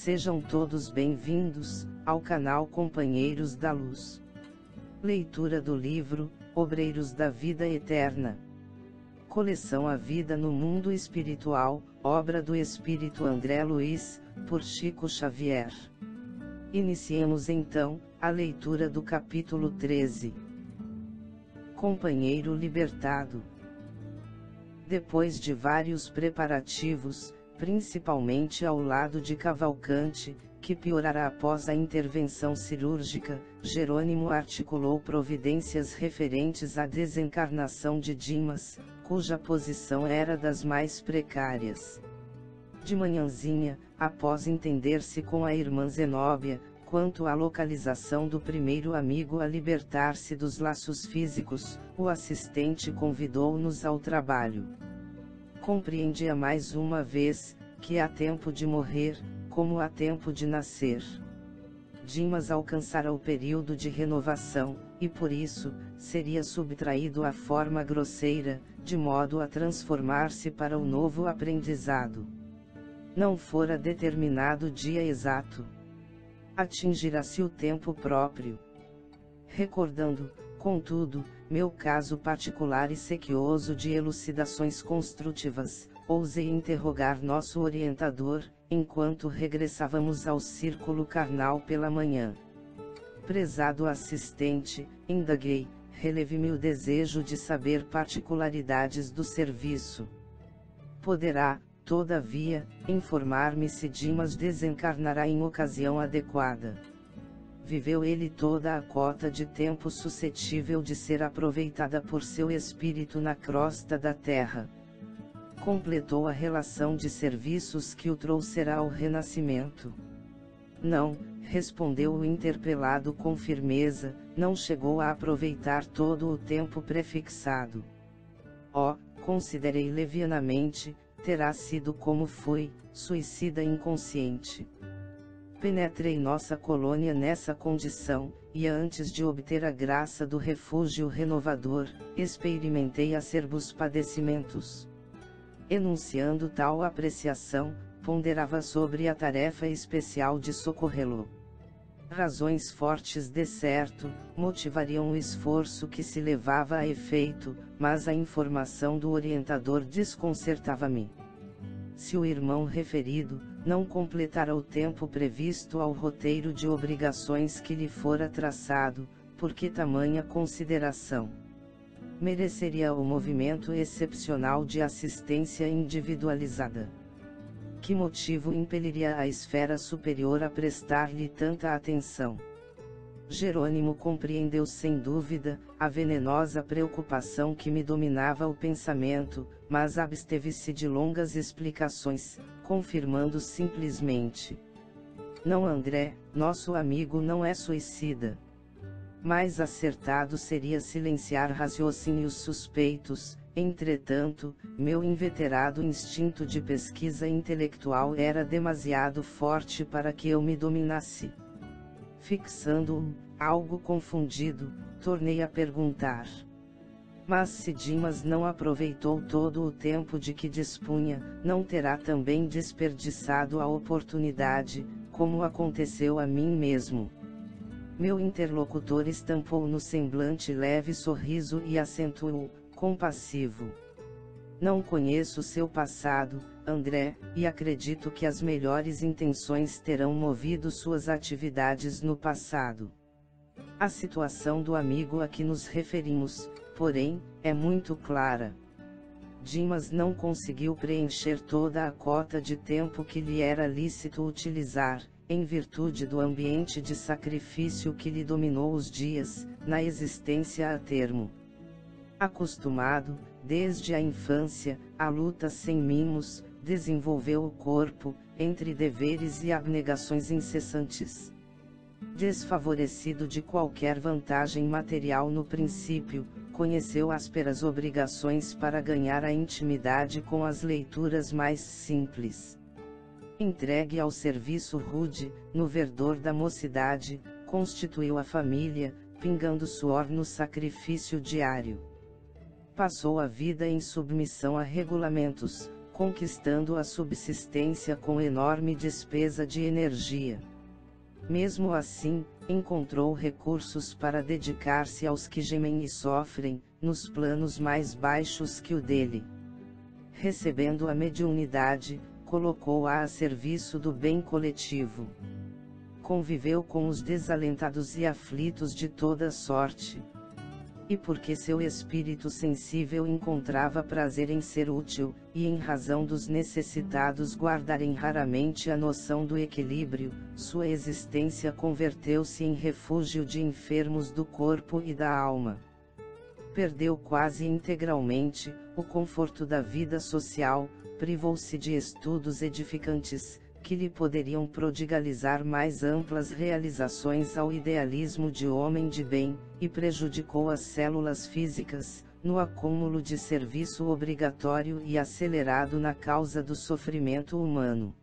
Sejam todos bem-vindos ao canal Companheiros da Luz. Leitura do livro Obreiros da Vida Eterna. Coleção A Vida no Mundo Espiritual, obra do Espírito André Luiz, por Chico Xavier. Iniciemos então a leitura do capítulo 13. Companheiro libertado. Depois de vários preparativos, principalmente ao lado de Cavalcante, que piorara após a intervenção cirúrgica, Jerônimo articulou providências referentes à desencarnação de Dimas, cuja posição era das mais precárias. De manhãzinha, após entender-se com a irmã Zenóbia, quanto à localização do primeiro amigo a libertar-se dos laços físicos, o assistente convidou-nos ao trabalho. Compreendia mais uma vez, que há tempo de morrer, como há tempo de nascer. Dimas alcançara o período de renovação, e por isso, seria subtraído à forma grosseira, de modo a transformar-se para o novo aprendizado. Não fora determinado dia exato. Atingirá-se o tempo próprio. Recordando, contudo, meu caso particular e sequioso de elucidações construtivas, ousei interrogar nosso orientador, enquanto regressávamos ao círculo carnal pela manhã. Prezado assistente, indaguei, releve-me o desejo de saber particularidades do serviço. Poderá, todavia, informar-me se Dimas desencarnará em ocasião adequada. Viveu ele toda a cota de tempo suscetível de ser aproveitada por seu espírito na crosta da terra. Completou a relação de serviços que o trouxerá ao renascimento. Não, respondeu o interpelado com firmeza, não chegou a aproveitar todo o tempo prefixado. Considerei levianamente, terá sido como fui, suicida inconsciente. Penetrei nossa colônia nessa condição, e antes de obter a graça do refúgio renovador, experimentei acerbos padecimentos. Enunciando tal apreciação, ponderava sobre a tarefa especial de socorrê-lo. Razões fortes de certo, motivariam o esforço que se levava a efeito, mas a informação do orientador desconcertava-me. Se o irmão referido, não completara o tempo previsto ao roteiro de obrigações que lhe fora traçado, por que tamanha consideração? Mereceria o movimento excepcional de assistência individualizada. Que motivo impeliria a esfera superior a prestar-lhe tanta atenção? Jerônimo compreendeu sem dúvida, a venenosa preocupação que me dominava o pensamento, mas absteve-se de longas explicações, confirmando simplesmente: não, André, nosso amigo não é suicida. Mais acertado seria silenciar raciocínios suspeitos. Entretanto, meu inveterado instinto de pesquisa intelectual era demasiado forte para que eu me dominasse. Fixando-o, algo confundido, tornei a perguntar: mas se Dimas não aproveitou todo o tempo de que dispunha, não terá também desperdiçado a oportunidade, como aconteceu a mim mesmo? Meu interlocutor estampou no semblante leve sorriso e acentuou, compassivo: não conheço seu passado, André, e acredito que as melhores intenções terão movido suas atividades no passado. A situação do amigo a que nos referimos, porém, é muito clara. Dimas não conseguiu preencher toda a cota de tempo que lhe era lícito utilizar, em virtude do ambiente de sacrifício que lhe dominou os dias, na existência a termo. Acostumado, desde a infância, à luta sem mimos, desenvolveu o corpo, entre deveres e abnegações incessantes. Desfavorecido de qualquer vantagem material no princípio, conheceu ásperas obrigações para ganhar a intimidade com as leituras mais simples. Entregue ao serviço rude, no verdor da mocidade, constituiu a família, pingando suor no sacrifício diário. Passou a vida em submissão a regulamentos, conquistando a subsistência com enorme despesa de energia. Mesmo assim, encontrou recursos para dedicar-se aos que gemem e sofrem, nos planos mais baixos que o dele. Recebendo a mediunidade, colocou-a a serviço do bem coletivo. Conviveu com os desalentados e aflitos de toda sorte. E porque seu espírito sensível encontrava prazer em ser útil, e em razão dos necessitados guardarem raramente a noção do equilíbrio, sua existência converteu-se em refúgio de enfermos do corpo e da alma. Perdeu quase integralmente o conforto da vida social, privou-se de estudos edificantes, que lhe poderiam prodigalizar mais amplas realizações ao idealismo de homem de bem, e prejudicou as células físicas, no acúmulo de serviço obrigatório e acelerado na causa do sofrimento humano.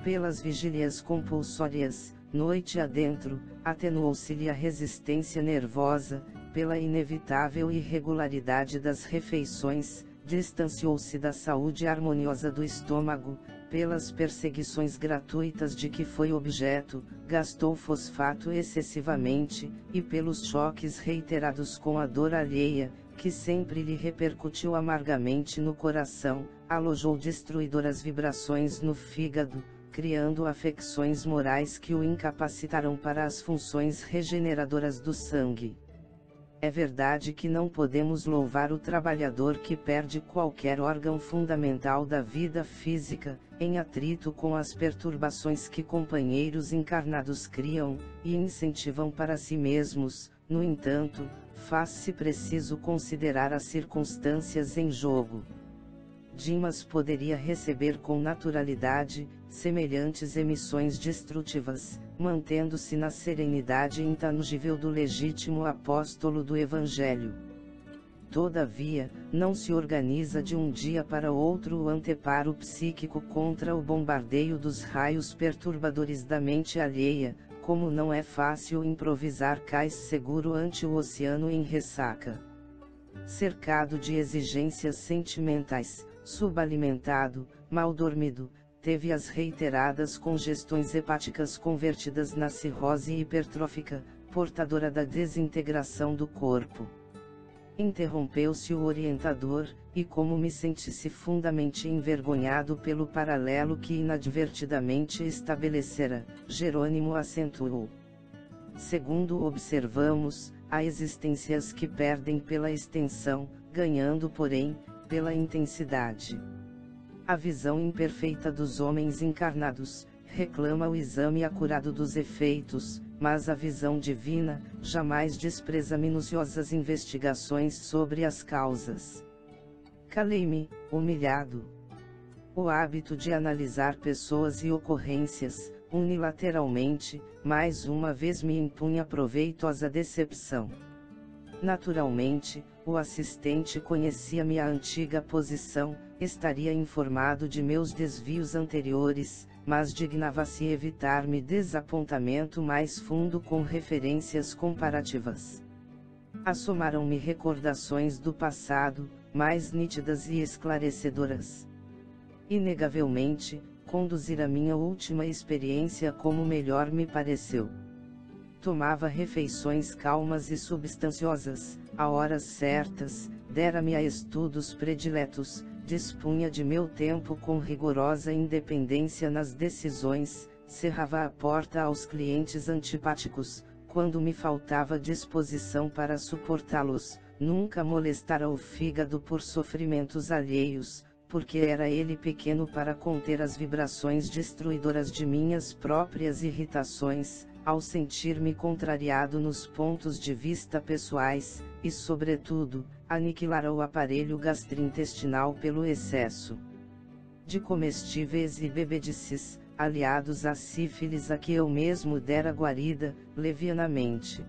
Pelas vigílias compulsórias, noite adentro, atenuou-se-lhe a resistência nervosa, pela inevitável irregularidade das refeições, distanciou-se da saúde harmoniosa do estômago, pelas perseguições gratuitas de que foi objeto, gastou fosfato excessivamente, e pelos choques reiterados com a dor alheia, que sempre lhe repercutiu amargamente no coração, alojou destruidoras vibrações no fígado, criando afecções morais que o incapacitaram para as funções regeneradoras do sangue. É verdade que não podemos louvar o trabalhador que perde qualquer órgão fundamental da vida física, em atrito com as perturbações que companheiros encarnados criam, e incentivam para si mesmos. No entanto, faz-se preciso considerar as circunstâncias em jogo. Dimas poderia receber com naturalidade semelhantes emissões destrutivas, mantendo-se na serenidade intangível do legítimo apóstolo do Evangelho. Todavia, não se organiza de um dia para outro o anteparo psíquico contra o bombardeio dos raios perturbadores da mente alheia, como não é fácil improvisar cais seguro ante o oceano em ressaca. Cercado de exigências sentimentais, subalimentado, mal dormido, teve as reiteradas congestões hepáticas convertidas na cirrose hipertrófica, portadora da desintegração do corpo. Interrompeu-se o orientador, e como me sentisse fundamente envergonhado pelo paralelo que inadvertidamente estabelecera, Jerônimo acentuou. Segundo observamos, há existências que perdem pela extensão, ganhando porém, pela intensidade. A visão imperfeita dos homens encarnados, reclama o exame acurado dos efeitos, mas a visão divina, jamais despreza minuciosas investigações sobre as causas. Calei-me, humilhado. O hábito de analisar pessoas e ocorrências, unilateralmente, mais uma vez me impunha proveitosa decepção. Naturalmente, o assistente conhecia minha antiga posição, estaria informado de meus desvios anteriores, mas dignava-se evitar-me desapontamento mais fundo com referências comparativas. Assomaram-me recordações do passado, mais nítidas e esclarecedoras. Inegavelmente, conduzir a minha última experiência como melhor me pareceu. Tomava refeições calmas e substanciosas, a horas certas, dera-me a estudos prediletos, dispunha de meu tempo com rigorosa independência nas decisões, cerrava a porta aos clientes antipáticos, quando me faltava disposição para suportá-los, nunca molestara o fígado por sofrimentos alheios, porque era ele pequeno para conter as vibrações destruidoras de minhas próprias irritações, ao sentir-me contrariado nos pontos de vista pessoais, e sobretudo, aniquilara o aparelho gastrointestinal pelo excesso de comestíveis e bebedices, aliados à sífilis a que eu mesmo dera guarida, levianamente.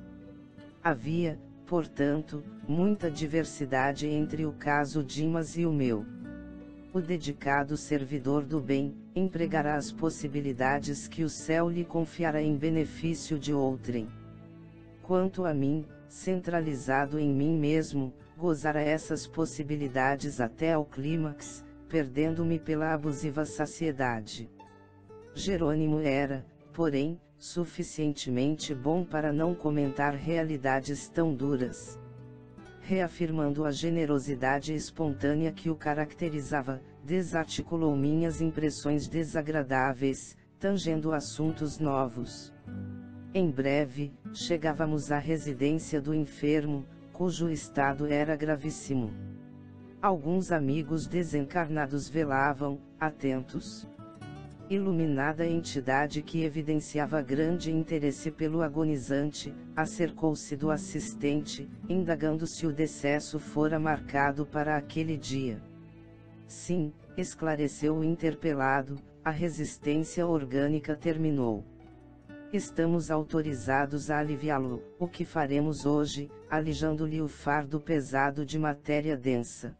Havia, portanto, muita diversidade entre o caso Dimas e o meu. O dedicado servidor do bem, empregará as possibilidades que o céu lhe confiará em benefício de outrem. Quanto a mim, centralizado em mim mesmo, gozara essas possibilidades até ao clímax, perdendo-me pela abusiva saciedade. Jerônimo era, porém, suficientemente bom para não comentar realidades tão duras. Reafirmando a generosidade espontânea que o caracterizava, desarticulou minhas impressões desagradáveis, tangendo assuntos novos. Em breve, chegávamos à residência do enfermo, cujo estado era gravíssimo. Alguns amigos desencarnados velavam, atentos. Iluminada entidade que evidenciava grande interesse pelo agonizante, acercou-se do assistente, indagando se o decesso fora marcado para aquele dia. Sim, esclareceu o interpelado, a resistência orgânica terminou. Estamos autorizados a aliviá-lo. O que faremos hoje, alijando-lhe o fardo pesado de matéria densa?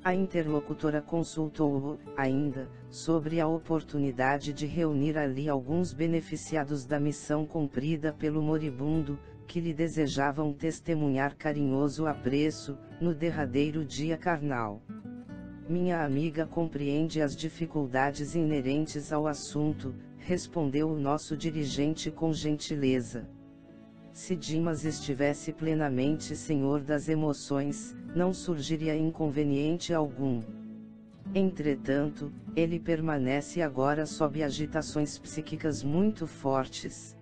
A interlocutora consultou-o, ainda, sobre a oportunidade de reunir ali alguns beneficiados da missão cumprida pelo moribundo, que lhe desejavam testemunhar carinhoso apreço, no derradeiro dia carnal. Minha amiga compreende as dificuldades inerentes ao assunto, respondeu o nosso dirigente com gentileza. Se Dimas estivesse plenamente senhor das emoções, não surgiria inconveniente algum. Entretanto, ele permanece agora sob agitações psíquicas muito fortes.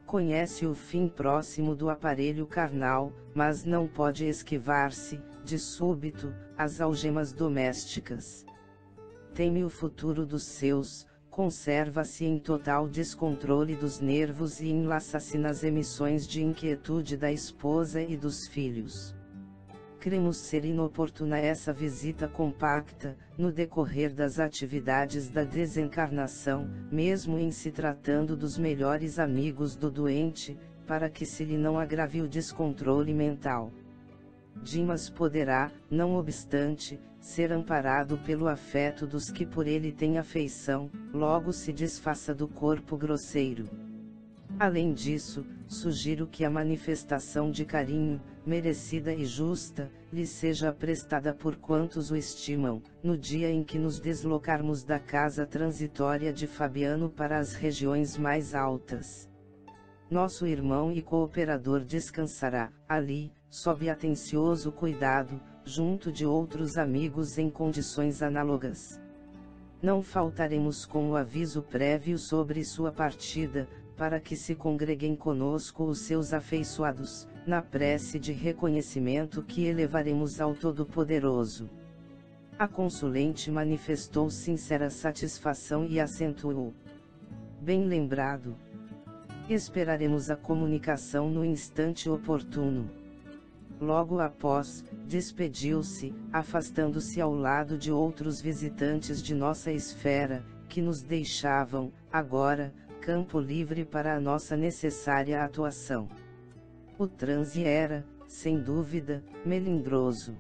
Conhece o fim próximo do aparelho carnal, mas não pode esquivar-se, de súbito, às algemas domésticas. Teme o futuro dos seus, conserva-se em total descontrole dos nervos e enlaça-se nas emissões de inquietude da esposa e dos filhos. Cremos ser inoportuna essa visita compacta, no decorrer das atividades da desencarnação, mesmo em se tratando dos melhores amigos do doente, para que se lhe não agrave o descontrole mental. Dimas poderá, não obstante, ser amparado pelo afeto dos que por ele têm afeição, logo se desfaça do corpo grosseiro. Além disso, sugiro que a manifestação de carinho, merecida e justa, lhe seja prestada por quantos o estimam, no dia em que nos deslocarmos da casa transitória de Fabiano para as regiões mais altas. Nosso irmão e cooperador descansará, ali, sob atencioso cuidado, junto de outros amigos em condições análogas. Não faltaremos com o aviso prévio sobre sua partida, para que se congreguem conosco os seus afeiçoados, na prece de reconhecimento que elevaremos ao Todo-Poderoso. A consulente manifestou sincera satisfação e acentuou: bem lembrado. Esperaremos a comunicação no instante oportuno. Logo após, despediu-se, afastando-se ao lado de outros visitantes de nossa esfera, que nos deixavam, agora, campo livre para a nossa necessária atuação. O transe era, sem dúvida, melindroso.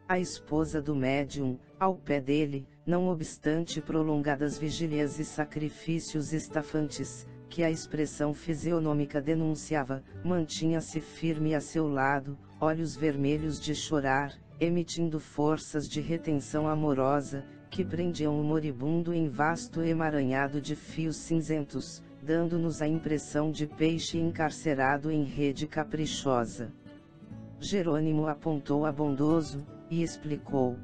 A esposa do médium, ao pé dele, não obstante prolongadas vigílias e sacrifícios estafantes, que a expressão fisionômica denunciava, mantinha-se firme a seu lado, olhos vermelhos de chorar, emitindo forças de retenção amorosa, que prendiam o moribundo em vasto emaranhado de fios cinzentos, dando-nos a impressão de peixe encarcerado em rede caprichosa. Jerônimo apontou a bondoso, e explicou: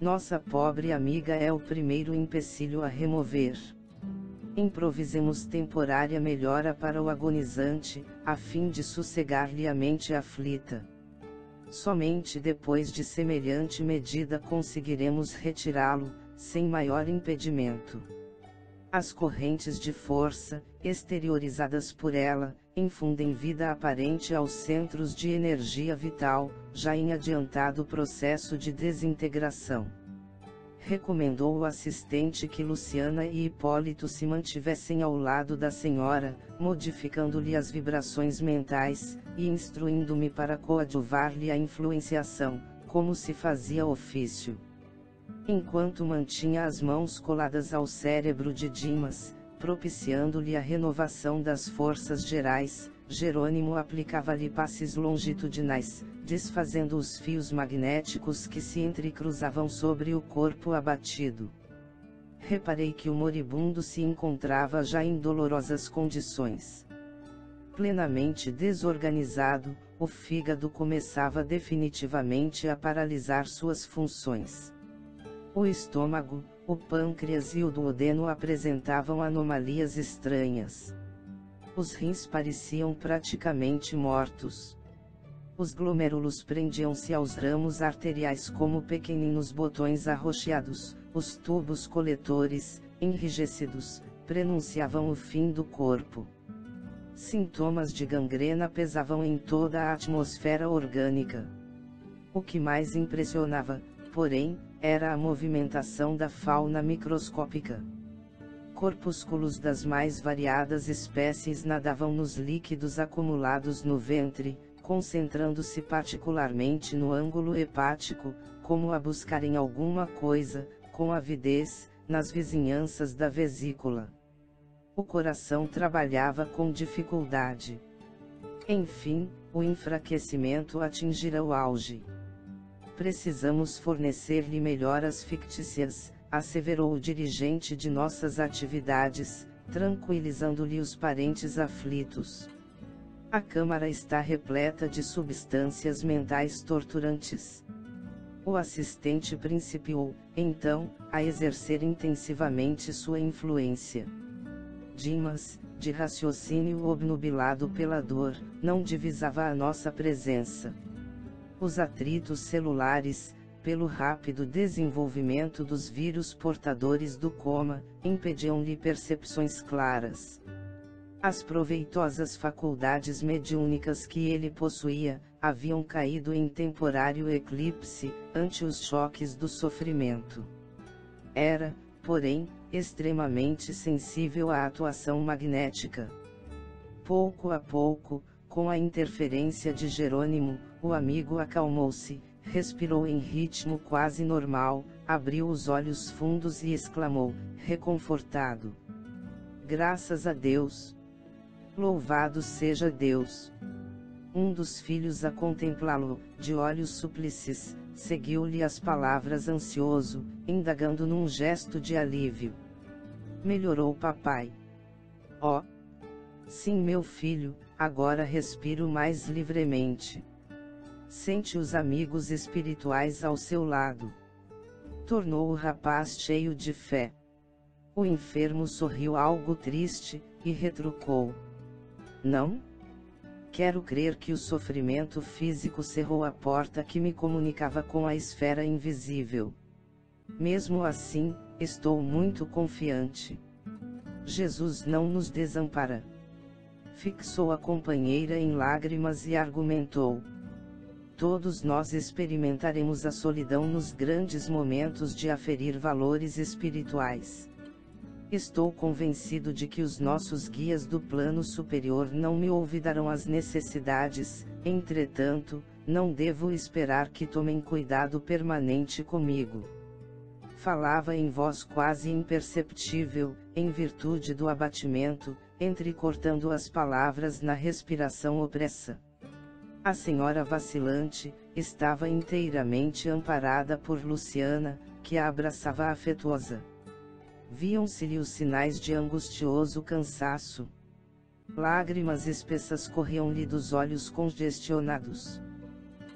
nossa pobre amiga é o primeiro empecilho a remover. Improvisemos temporária melhora para o agonizante, a fim de sossegar-lhe a mente aflita. Somente depois de semelhante medida conseguiremos retirá-lo, sem maior impedimento. As correntes de força, exteriorizadas por ela, infundem vida aparente aos centros de energia vital, já em adiantado processo de desintegração. Recomendou o assistente que Luciana e Hipólito se mantivessem ao lado da senhora, modificando-lhe as vibrações mentais, e instruindo-me para coadjuvar-lhe a influenciação, como se fazia ofício. Enquanto mantinha as mãos coladas ao cérebro de Dimas, propiciando-lhe a renovação das forças gerais, Jerônimo aplicava-lhe passes longitudinais, desfazendo os fios magnéticos que se entrecruzavam sobre o corpo abatido. Reparei que o moribundo se encontrava já em dolorosas condições. Plenamente desorganizado, o fígado começava definitivamente a paralisar suas funções. O estômago, o pâncreas e o duodeno apresentavam anomalias estranhas. Os rins pareciam praticamente mortos. Os glomérulos prendiam-se aos ramos arteriais como pequeninos botões arroxeados, os tubos coletores, enrijecidos, prenunciavam o fim do corpo. Sintomas de gangrena pesavam em toda a atmosfera orgânica. O que mais impressionava, porém, era a movimentação da fauna microscópica. Corpúsculos das mais variadas espécies nadavam nos líquidos acumulados no ventre, concentrando-se particularmente no ângulo hepático, como a buscarem alguma coisa, com avidez, nas vizinhanças da vesícula. O coração trabalhava com dificuldade. Enfim, o enfraquecimento atingira o auge. Precisamos fornecer-lhe melhoras fictícias, asseverou o dirigente de nossas atividades, tranquilizando-lhe os parentes aflitos. A câmara está repleta de substâncias mentais torturantes. O assistente principiou, então, a exercer intensivamente sua influência. Dimas, de raciocínio obnubilado pela dor, não divisava a nossa presença. Os atritos celulares, pelo rápido desenvolvimento dos vírus portadores do coma, impediam-lhe percepções claras. As proveitosas faculdades mediúnicas que ele possuía, haviam caído em temporário eclipse, ante os choques do sofrimento. Era, porém, extremamente sensível à atuação magnética. Pouco a pouco, com a interferência de Jerônimo, o amigo acalmou-se, respirou em ritmo quase normal, abriu os olhos fundos e exclamou, reconfortado: graças a Deus! Louvado seja Deus! Um dos filhos a contemplá-lo, de olhos súplices, seguiu-lhe as palavras ansioso, indagando num gesto de alívio. Melhorou papai? Oh! Sim, meu filho, agora respiro mais livremente. Sente os amigos espirituais ao seu lado. Tornou o rapaz cheio de fé. O enfermo sorriu algo triste, e retrucou: não? Quero crer que o sofrimento físico cerrou a porta que me comunicava com a esfera invisível. Mesmo assim, estou muito confiante. Jesus não nos desampara. Fixou a companheira em lágrimas e argumentou: todos nós experimentaremos a solidão nos grandes momentos de aferir valores espirituais. Estou convencido de que os nossos guias do plano superior não me olvidarão as necessidades, entretanto, não devo esperar que tomem cuidado permanente comigo. Falava em voz quase imperceptível, em virtude do abatimento, entrecortando as palavras na respiração opressa. A senhora vacilante, estava inteiramente amparada por Luciana, que a abraçava afetuosa. Viam-se-lhe os sinais de angustioso cansaço. Lágrimas espessas corriam-lhe dos olhos congestionados.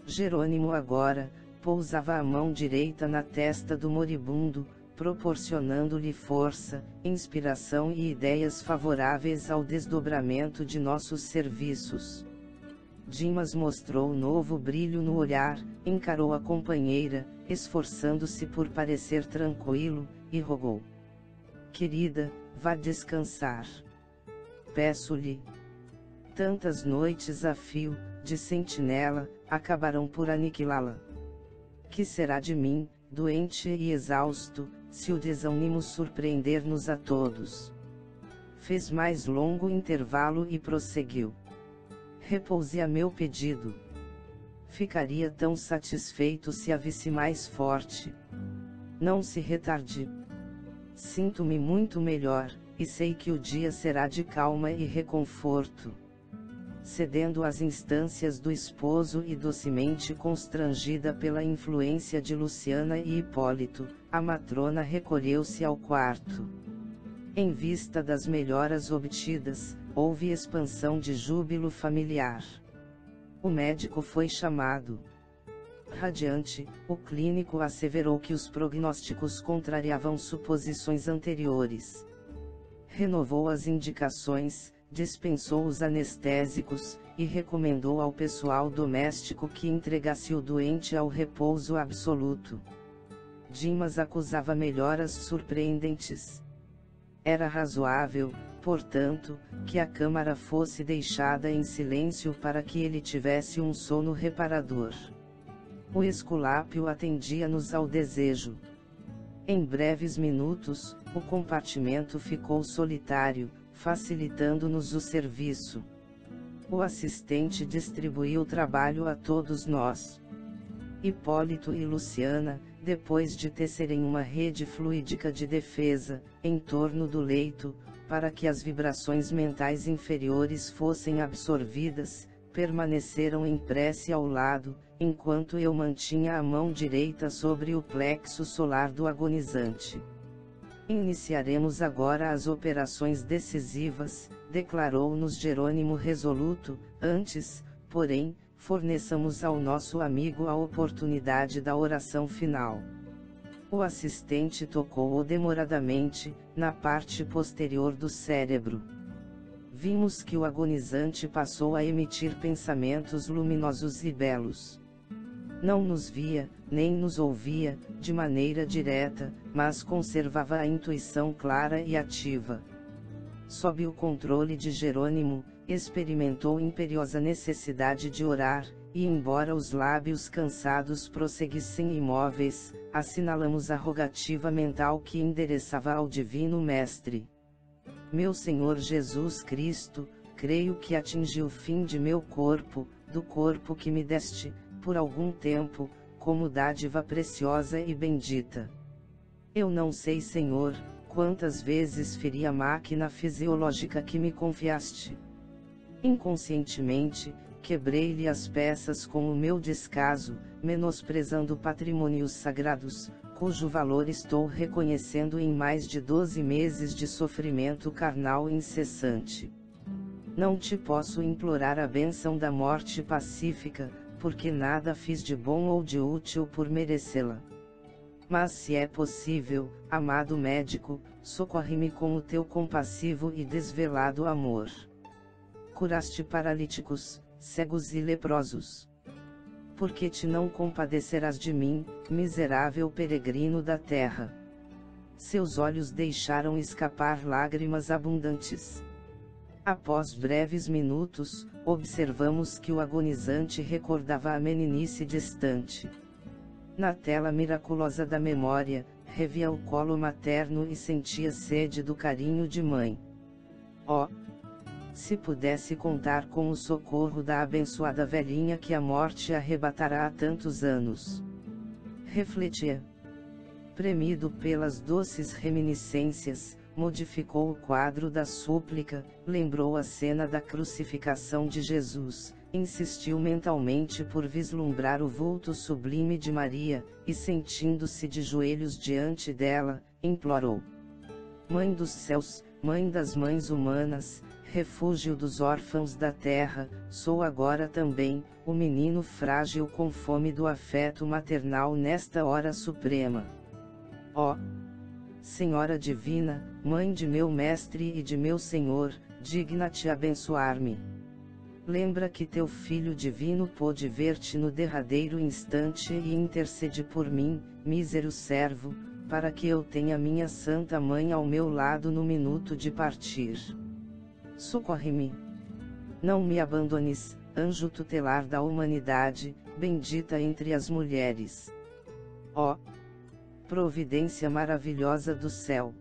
Jerônimo agora, pousava a mão direita na testa do moribundo, proporcionando-lhe força, inspiração e ideias favoráveis ao desdobramento de nossos serviços. Dimas mostrou novo brilho no olhar, encarou a companheira, esforçando-se por parecer tranquilo, e rogou: querida, vá descansar. Peço-lhe. Tantas noites a fio, de sentinela, acabarão por aniquilá-la. Que será de mim, doente e exausto, se o desânimo surpreender-nos a todos? Fez mais longo intervalo e prosseguiu: repouse a meu pedido. Ficaria tão satisfeito se a visse mais forte. Não se retarde. Sinto-me muito melhor, e sei que o dia será de calma e reconforto. cedendo às instâncias do esposo e docemente constrangida pela influência de Luciana e Hipólito, a matrona recolheu-se ao quarto. Em vista das melhoras obtidas, houve expansão de júbilo familiar. O médico foi chamado. Radiante, o clínico asseverou que os prognósticos contrariavam suposições anteriores. Renovou as indicações, dispensou os anestésicos, e recomendou ao pessoal doméstico que entregasse o doente ao repouso absoluto. Dimas acusava melhoras surpreendentes. Era razoável, portanto, que a câmara fosse deixada em silêncio para que ele tivesse um sono reparador. O Esculápio atendia-nos ao desejo. Em breves minutos, o compartimento ficou solitário, facilitando-nos o serviço. O assistente distribuiu o trabalho a todos nós. Hipólito e Luciana, depois de tecerem uma rede fluídica de defesa, em torno do leito, para que as vibrações mentais inferiores fossem absorvidas, permaneceram em prece ao lado, enquanto eu mantinha a mão direita sobre o plexo solar do agonizante. Iniciaremos agora as operações decisivas, declarou-nos Jerônimo resoluto. Antes, porém, forneçamos ao nosso amigo a oportunidade da oração final. O assistente tocou-o demoradamente, na parte posterior do cérebro. Vimos que o agonizante passou a emitir pensamentos luminosos e belos. Não nos via, nem nos ouvia, de maneira direta, mas conservava a intuição clara e ativa. Sob o controle de Jerônimo, experimentou imperiosa necessidade de orar, e embora os lábios cansados prosseguissem imóveis, assinalamos a rogativa mental que endereçava ao Divino Mestre. Meu Senhor Jesus Cristo, creio que atingi o fim de meu corpo, do corpo que me deste, por algum tempo, como dádiva preciosa e bendita. Eu não sei, Senhor, quantas vezes feri a máquina fisiológica que me confiaste. Inconscientemente, quebrei-lhe as peças com o meu descaso, menosprezando patrimônios sagrados, cujo valor estou reconhecendo em mais de 12 meses de sofrimento carnal incessante. Não te posso implorar a bênção da morte pacífica, porque nada fiz de bom ou de útil por merecê-la. Mas se é possível, amado médico, socorre-me com o teu compassivo e desvelado amor. Curaste paralíticos, cegos e leprosos. Por que te não compadecerás de mim, miserável peregrino da terra? Seus olhos deixaram escapar lágrimas abundantes. Após breves minutos, observamos que o agonizante recordava a meninice distante. Na tela miraculosa da memória, revia o colo materno e sentia sede do carinho de mãe. Oh! Se pudesse contar com o socorro da abençoada velhinha que a morte arrebatará há tantos anos. Refletia. Premido pelas doces reminiscências, modificou o quadro da súplica, lembrou a cena da crucificação de Jesus, insistiu mentalmente por vislumbrar o vulto sublime de Maria, e sentindo-se de joelhos diante dela, implorou: Mãe dos céus, Mãe das mães humanas, refúgio dos órfãos da terra, sou agora também, o menino frágil com fome do afeto maternal nesta hora suprema. Ó Senhora Divina, Mãe de meu Mestre e de meu Senhor, digna-te abençoar-me. Lembra que teu Filho Divino pôde ver-te no derradeiro instante e intercede por mim, mísero servo, para que eu tenha minha Santa Mãe ao meu lado no minuto de partir. Socorre-me. Não me abandones, anjo tutelar da humanidade, bendita entre as mulheres. Ó providência maravilhosa do céu!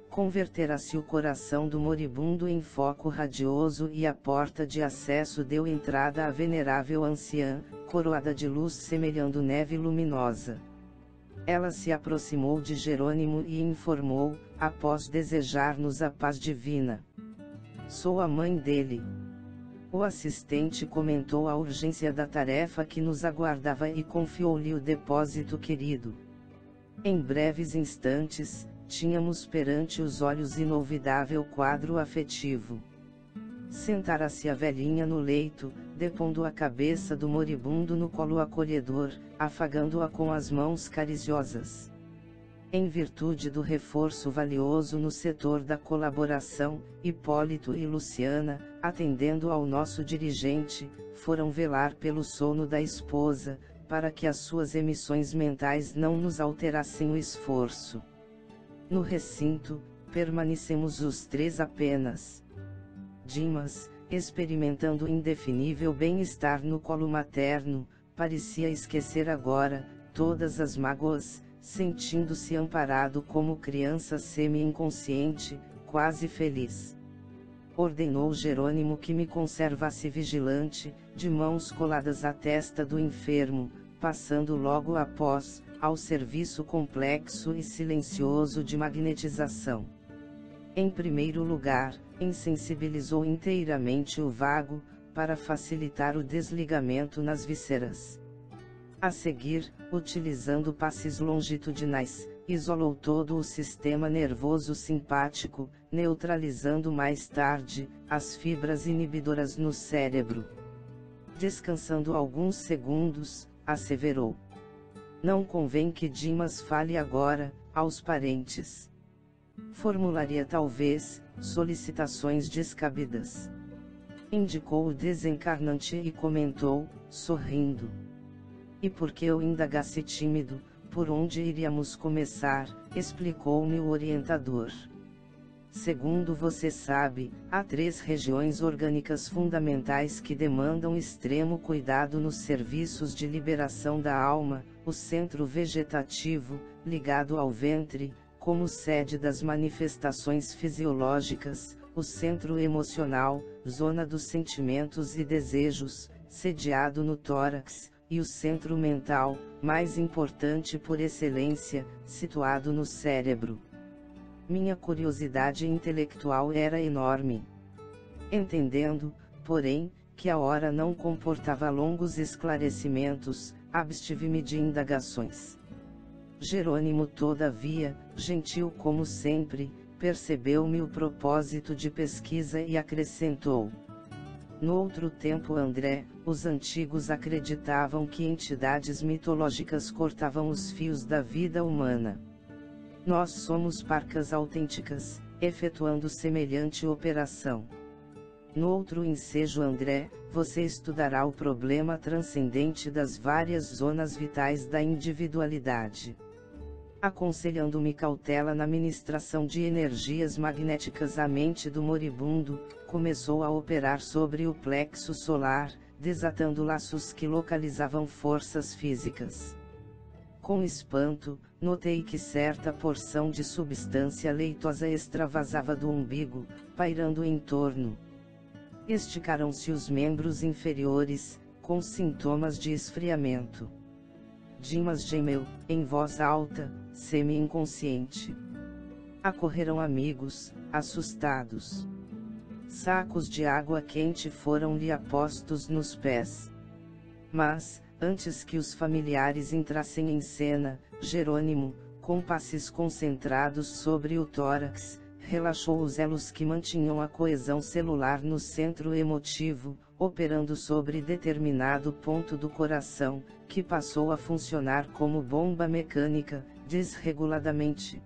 Converterá-se o coração do moribundo em foco radioso e a porta de acesso deu entrada à venerável anciã, coroada de luz semelhando neve luminosa. Ela se aproximou de Jerônimo e informou, após desejar-nos a paz divina: Sou a mãe dele. O assistente comentou a urgência da tarefa que nos aguardava e confiou-lhe o depósito querido. Em breves instantes, tínhamos perante os olhos inolvidável quadro afetivo. Sentara-se a velhinha no leito, depondo a cabeça do moribundo no colo acolhedor, afagando-a com as mãos cariciosas. Em virtude do reforço valioso no setor da colaboração, Hipólito e Luciana, atendendo ao nosso dirigente, foram velar pelo sono da esposa, para que as suas emissões mentais não nos alterassem o esforço. No recinto, permanecemos os três apenas. Dimas, experimentando indefinível bem-estar no colo materno, parecia esquecer agora todas as mágoas, sentindo-se amparado como criança semi-inconsciente, quase feliz. Ordenou Jerônimo que me conservasse vigilante, de mãos coladas à testa do enfermo, passando logo após, ao serviço complexo e silencioso de magnetização. Em primeiro lugar, insensibilizou inteiramente o vago, para facilitar o desligamento nas vísceras. A seguir, utilizando passes longitudinais, isolou todo o sistema nervoso simpático, neutralizando mais tarde, as fibras inibidoras no cérebro. Descansando alguns segundos, asseverou: não convém que Dimas fale agora, aos parentes. Formularia talvez, solicitações descabidas. Indicou o desencarnante e comentou, sorrindo. E porque eu indagasse tímido, por onde iríamos começar, explicou-me o orientador. Segundo você sabe, há 3 regiões orgânicas fundamentais que demandam extremo cuidado nos serviços de liberação da alma: o centro vegetativo, ligado ao ventre, como sede das manifestações fisiológicas, o centro emocional, zona dos sentimentos e desejos, sediado no tórax, e o centro mental, mais importante por excelência, situado no cérebro. Minha curiosidade intelectual era enorme. Entendendo, porém, que a hora não comportava longos esclarecimentos, abstive-me de indagações. Jerônimo, todavia, gentil como sempre, percebeu-me o propósito de pesquisa e acrescentou: no outro tempo, André, os antigos acreditavam que entidades mitológicas cortavam os fios da vida humana. Nós somos parcas autênticas, efetuando semelhante operação. No outro ensejo, André, você estudará o problema transcendente das várias zonas vitais da individualidade. Aconselhando-me cautela na ministração de energias magnéticas à mente do moribundo, começou a operar sobre o plexo solar, desatando laços que localizavam forças físicas. Com espanto, notei que certa porção de substância leitosa extravasava do umbigo, pairando em torno. Esticaram-se os membros inferiores, com sintomas de esfriamento. Dimas gemeu, em voz alta, semi-inconsciente. Acorreram amigos, assustados. Sacos de água quente foram-lhe apostos nos pés. Mas, antes que os familiares entrassem em cena, Jerônimo, com passes concentrados sobre o tórax, relaxou os elos que mantinham a coesão celular no centro emotivo, operando sobre determinado ponto do coração, que passou a funcionar como bomba mecânica, desreguladamente.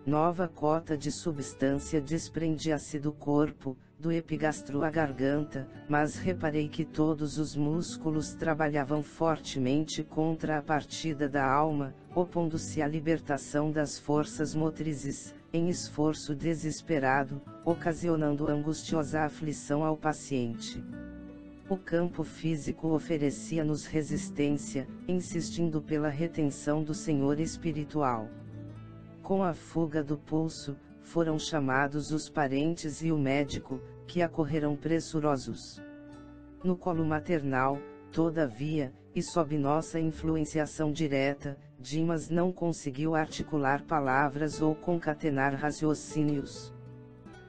Nova cota de substância desprendia-se do corpo, do epigastro à garganta, mas reparei que todos os músculos trabalhavam fortemente contra a partida da alma, opondo-se à libertação das forças motrizes, em esforço desesperado, ocasionando angustiosa aflição ao paciente. O campo físico oferecia-nos resistência, insistindo pela retenção do senhor espiritual. Com a fuga do pulso, foram chamados os parentes e o médico, que acorreram pressurosos. No colo maternal, todavia, e sob nossa influenciação direta, Dimas não conseguiu articular palavras ou concatenar raciocínios.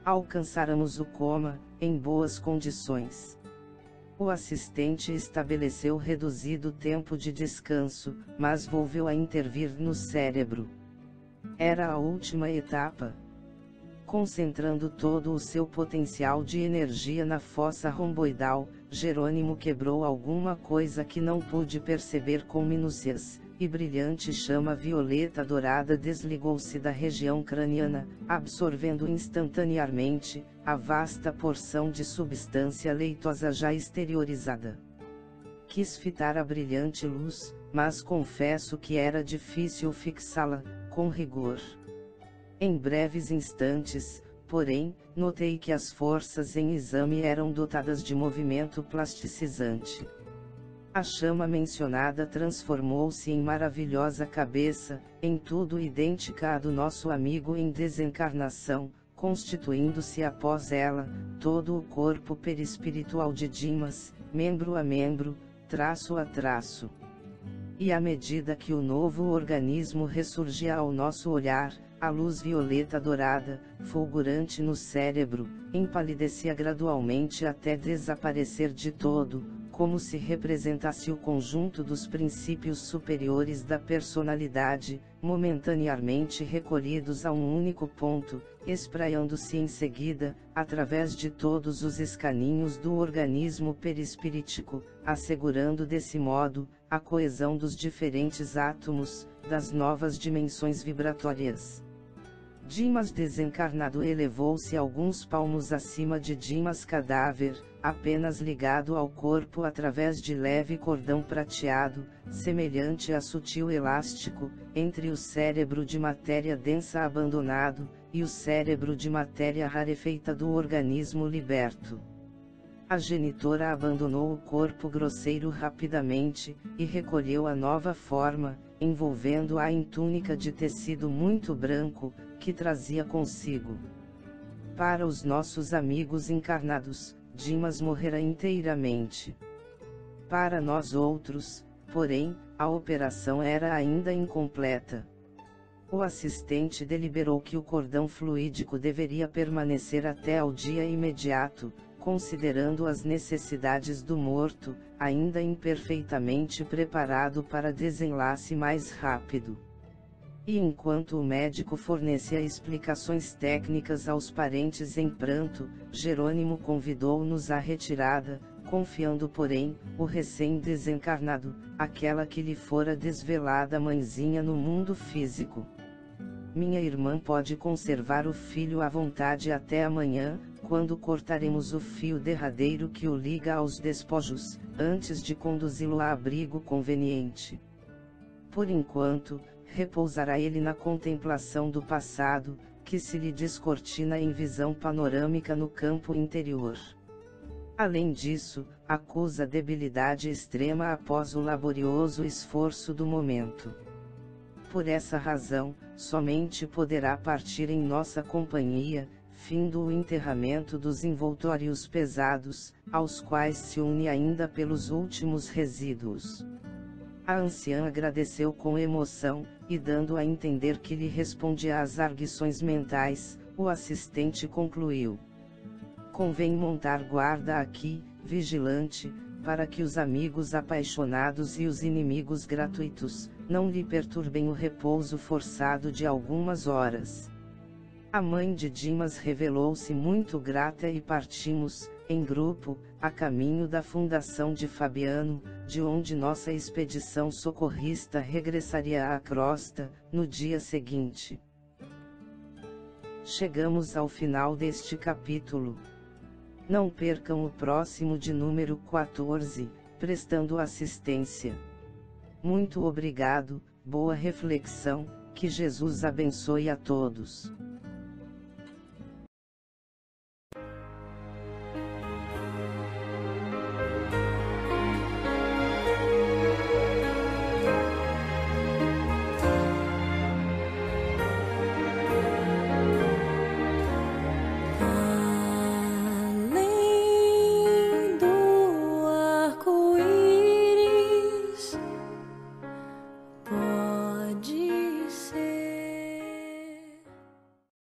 Alcançáramos o coma, em boas condições. O assistente estabeleceu reduzido tempo de descanso, mas volveu a intervir no cérebro. Era a última etapa. Concentrando todo o seu potencial de energia na fossa romboidal, Jerônimo quebrou alguma coisa que não pude perceber com minúcias, e brilhante chama violeta dourada desligou-se da região craniana, absorvendo instantaneamente a vasta porção de substância leitosa já exteriorizada. Quis fitar a brilhante luz, mas confesso que era difícil fixá-la com rigor. Em breves instantes, porém, notei que as forças em exame eram dotadas de movimento plasticizante. A chama mencionada transformou-se em maravilhosa cabeça, em tudo idêntica à do nosso amigo em desencarnação, constituindo-se após ela, todo o corpo perispiritual de Dimas, membro a membro, traço a traço. E à medida que o novo organismo ressurgia ao nosso olhar, a luz violeta dourada, fulgurante no cérebro, empalidecia gradualmente até desaparecer de todo, como se representasse o conjunto dos princípios superiores da personalidade, momentaneamente recolhidos a um único ponto, espraiando-se em seguida, através de todos os escaninhos do organismo perispirítico, assegurando desse modo, a coesão dos diferentes átomos, das novas dimensões vibratórias. Dimas desencarnado elevou-se alguns palmos acima de Dimas cadáver, apenas ligado ao corpo através de leve cordão prateado, semelhante a sutil elástico, entre o cérebro de matéria densa abandonado, e o cérebro de matéria rarefeita do organismo liberto. A genitora abandonou o corpo grosseiro rapidamente, e recolheu a nova forma, envolvendo-a em túnica de tecido muito branco, que trazia consigo. Para os nossos amigos encarnados, Dimas morrera inteiramente. Para nós outros, porém, a operação era ainda incompleta. O assistente deliberou que o cordão fluídico deveria permanecer até ao dia imediato, considerando as necessidades do morto, ainda imperfeitamente preparado para desenlace mais rápido. E enquanto o médico fornecia explicações técnicas aos parentes em pranto, Jerônimo convidou-nos à retirada, confiando porém, o recém-desencarnado, àquela que lhe fora desvelada mãezinha no mundo físico. Minha irmã pode conservar o filho à vontade até amanhã, quando cortaremos o fio derradeiro que o liga aos despojos, antes de conduzi-lo a abrigo conveniente. Por enquanto, repousará ele na contemplação do passado, que se lhe descortina em visão panorâmica no campo interior. Além disso, acusa debilidade extrema após o laborioso esforço do momento. Por essa razão, somente poderá partir em nossa companhia, findo o enterramento dos envoltórios pesados, aos quais se une ainda pelos últimos resíduos. A anciã agradeceu com emoção, e dando a entender que lhe respondia às arguições mentais, o assistente concluiu: convém montar guarda aqui, vigilante, para que os amigos apaixonados e os inimigos gratuitos, não lhe perturbem o repouso forçado de algumas horas. A mãe de Dimas revelou-se muito grata e partimos, em grupo, a caminho da fundação de Fabiano, de onde nossa expedição socorrista regressaria à crosta, no dia seguinte. Chegamos ao final deste capítulo. Não percam o próximo de número 14, prestando assistência. Muito obrigado, boa reflexão, que Jesus abençoe a todos.